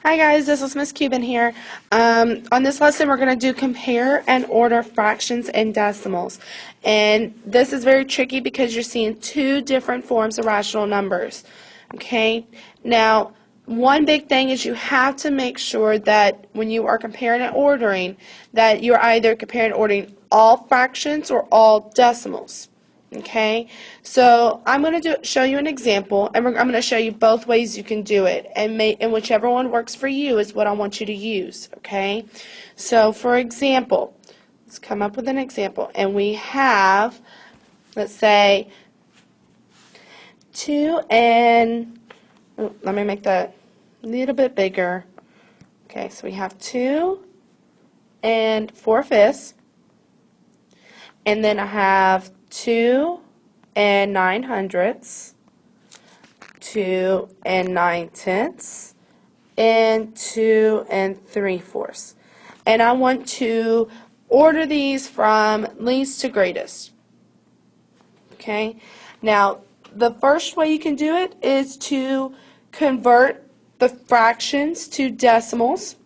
Hi guys, this is Miss Cuban here. On this lesson we're going to do compare and order fractions and decimals. And this is very tricky because you're seeing two different forms of rational numbers. Okay, now one big thing is you have to make sure that when you are comparing and ordering that you're either comparing and ordering all fractions or all decimals. Okay, so I'm going to show you an example, and I'm going to show you both ways you can do it, and whichever one works for you is what I want you to use. Okay, so for example, let's come up with an example, and we have, let's say, 2 and, let me make that a little bit bigger. Okay, so we have 2 and 4/5, and then I have 2 and 9/100, 2 and 9/10, and 2 and 3/4. And I want to order these from least to greatest. Okay, now the first way you can do it is to convert the fractions to decimals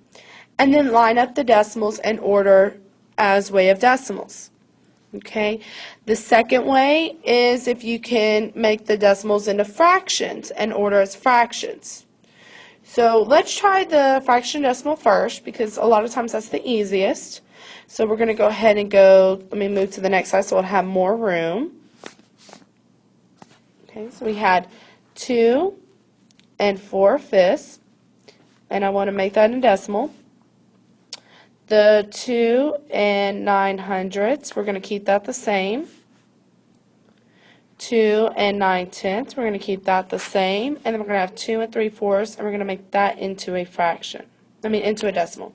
and then line up the decimals and order as way of decimals. Okay, the second way is if you can make the decimals into fractions and order as fractions. So let's try the fraction decimal first because a lot of times that's the easiest. So we're going to go ahead and let me move to the next slide so it'll have more room. Okay, so we had 2 and 4/5, and I want to make that in decimal. The 2 and 9/100, we're going to keep that the same. 2 and 9/10, we're going to keep that the same. And then we're going to have 2 and 3/4, and we're going to make that into a fraction. Into a decimal.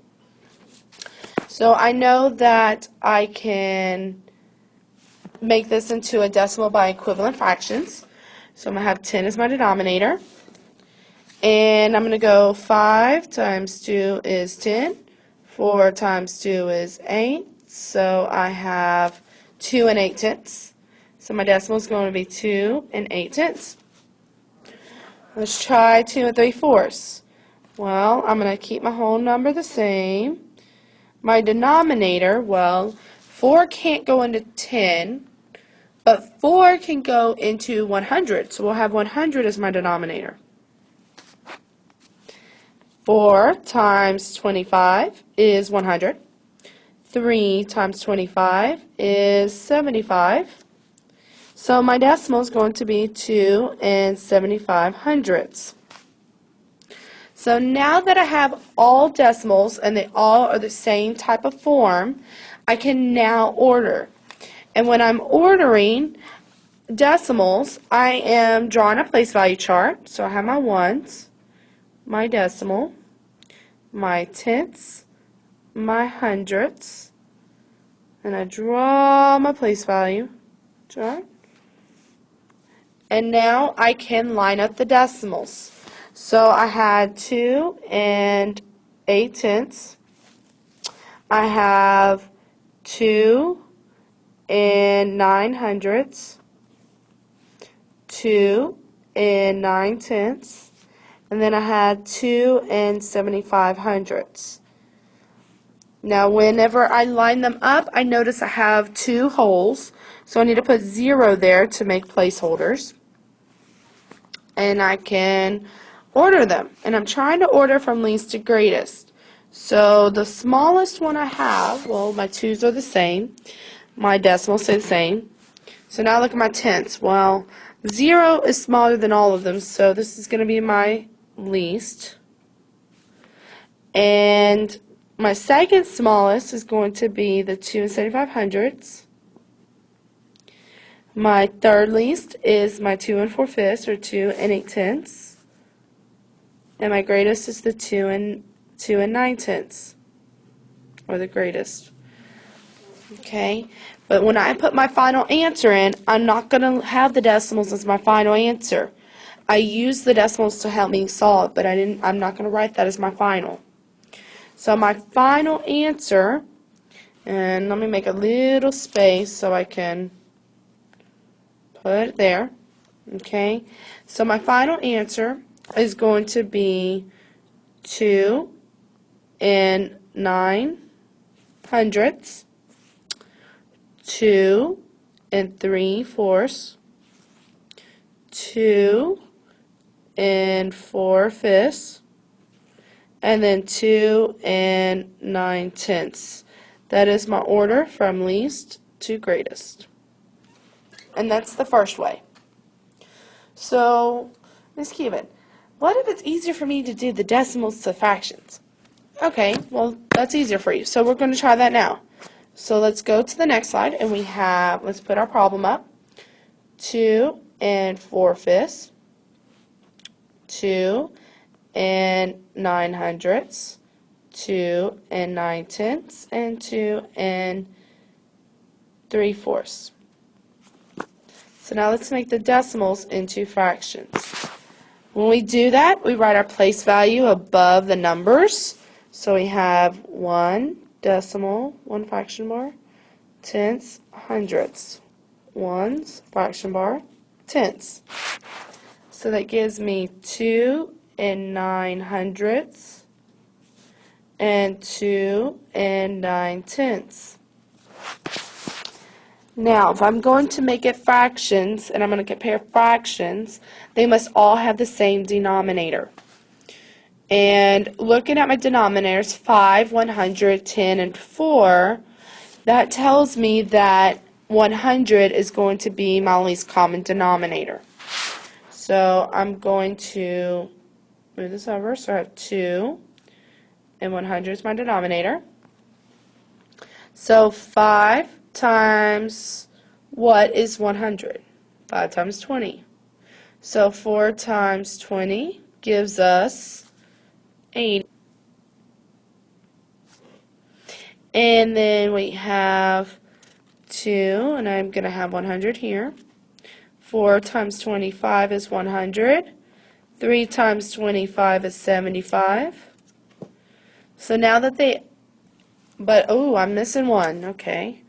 So I know that I can make this into a decimal by equivalent fractions. So I'm going to have 10 as my denominator. And I'm going to go 5 times 2 is 10. 4 times 2 is 8, so I have 2 and 8/10. So my decimal is going to be 2 and 8/10. Let's try 2 and 3/4. Well, I'm going to keep my whole number the same. My denominator, well, 4 can't go into 10, but 4 can go into 100, so we'll have 100 as my denominator. 4 times 25 is 100. 3 times 25 is 75. So my decimal is going to be 2 and 75/100. So now that I have all decimals and they all are the same type of form, I can now order. And when I'm ordering decimals, I am drawing a place value chart. So I have my ones, my decimal, my tenths, my hundredths, and I draw my place value chart. And now I can line up the decimals. So I had 2 and 8/10. I have 2 and 9/100, 2 and 9/10. And then I had 2 and 75/100. Now whenever I line them up, I notice I have 2 holes. So I need to put 0 there to make placeholders. And I can order them. And I'm trying to order from least to greatest. So the smallest one I have, well, my 2's are the same. My decimals stay the same. So now look at my tenths. Well, 0 is smaller than all of them, so this is going to be my least. And my second smallest is going to be the 2 and 75/100. My third least is my 2 and 4/5, or 2 and 8/10. And my greatest is the 2 and 9/10, or the greatest. Okay, but when I put my final answer in, I'm not going to have the decimals as my final answer. I use the decimals to help me solve, but I'm not going to write that as my final. So my final answer, and let me make a little space so I can put it there. Okay, so my final answer is going to be 2 and 9/100, 2 and 3/4, 2 and 4/5, and then 2 and 9/10. That is my order from least to greatest. And that's the first way. So, Ms. Cuban, what if it's easier for me to do the decimals to fractions? Okay, well, that's easier for you. So we're going to try that now. So let's go to the next slide, and we have, let's put our problem up. 2 and 4/5, 2 and 9/100, 2 and 9/10, and 2 and 3/4. So now let's make the decimals into fractions. When we do that, we write our place value above the numbers. So we have 1 decimal, 1 fraction bar, tenths, hundredths, ones, fraction bar, tenths. So that gives me 2 and 9/100 and 2 and 9/10. Now, if I'm going to make it fractions, and I'm going to compare fractions, they must all have the same denominator. And looking at my denominators, 5, 100, 10, and 4, that tells me that 100 is going to be my least common denominator. So I'm going to move this over. So I have 2, and 100 is my denominator. So 5 times what is 100? 5 times 20. So 4 times 20 gives us 80. And then we have 2, and I'm going to have 100 here. 4 times 25 is 100. 3 times 25 is 75. So now that I'm missing one, okay.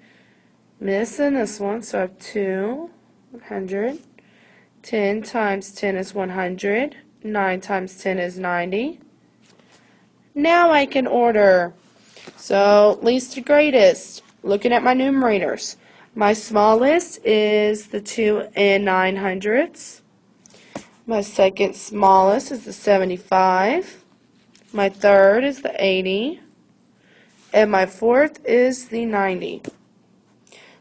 Missing this one, so I have 2, 100. 10 times 10 is 100. 9 times 10 is 90. Now I can order. So, least to greatest. Looking at my numerators. My smallest is the 2 and 9/100. My second smallest is the 75. My third is the 80. And my fourth is the 90.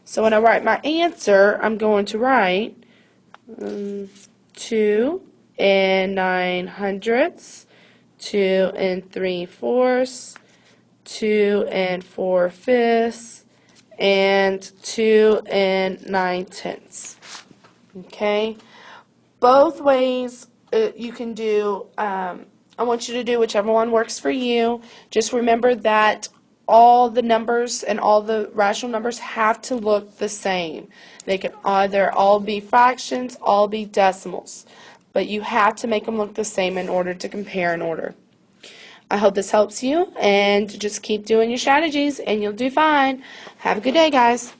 So when I write my answer, I'm going to write 2 and 9/100, 2 and 3/4, 2 and 4/5, and 2 and 9/10. Okay? Both ways you can do, I want you to do whichever one works for you. Just remember that all the numbers and all the rational numbers have to look the same. They can either all be fractions, all be decimals. But you have to make them look the same in order to compare and order. I hope this helps you, and just keep doing your strategies and you'll do fine. Have a good day, guys.